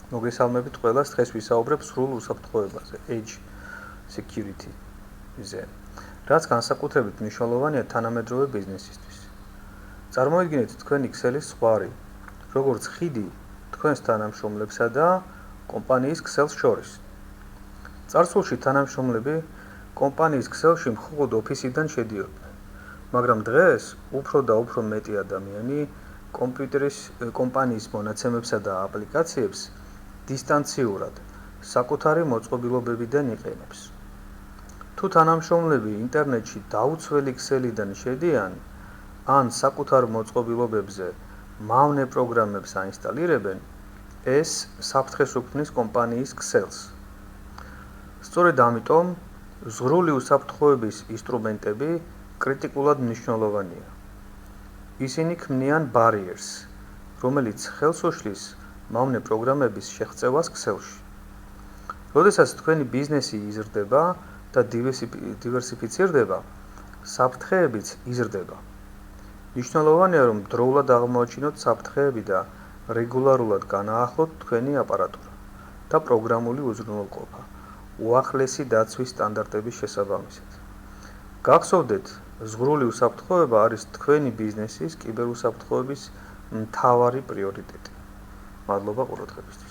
მოგესალმებით ყველას, დღეს ვისაუბრებ სრულ უსაფრთხოებაზე, edge security-ზე, რაც განსაკუთრებით მნიშვნელოვანია თანამედროვე ბიზნესისთვის. წარმოიდგინეთ თქვენი ქსელის ზღვარი, როგორც ხიდი თქვენს თანამშრომლებსა და კომპანიის ქსელს შორის. წარსულში თანამშრომლები კომპანიის ქსელში მხოლოდ ოფისიდან შედიოდნენ, მაგრამ დღეს უფრო და უფრო მეტი ადამიანი კომპანიის მონაცემებსა და აპლიკაციებს დისტანციურად საკუთარი მოწყობილობებიდან იყენებს. თუ თანამშრომლები ინტერნეტში დაუცველი ქსელიდან შედიან, ან საკუთარ მოწყობილობებზე მავნე პროგრამებს აინსტალირებენ, ეს საფრთხეს უქმნის კომპანიის ქსელს. სწორედ ამიტომ ზღვრული უსაფრთხოების ინსტრუმენტები კრიტიკულად მნიშვნელოვანია. ისინი ქმნიან barriers, რომელიც ხელს უშლის მავნე პროგრამების შეღწევას ქსელში. როდესაც თქვენი ბიზნესი იზრდება და დივერსიფიცირდება, საფრთხეებიც იზრდება. მნიშვნელოვანია, რომ დროულად აღმოაჩინოთ საფრთხეები და რეგულარულად განაახლოთ თქვენი აპარატურა და პროგრამული უზრუნველყოფა უახლესი დაცვის სტანდარტების შესაბამისად. გახსოვდეთ, ზღვრული უსაფრთხოება არის თქვენი ბიზნესის კიბერუსაფრთხოების მთავარი პრიორიტეტი. მადლობა ყურადღებისთვის.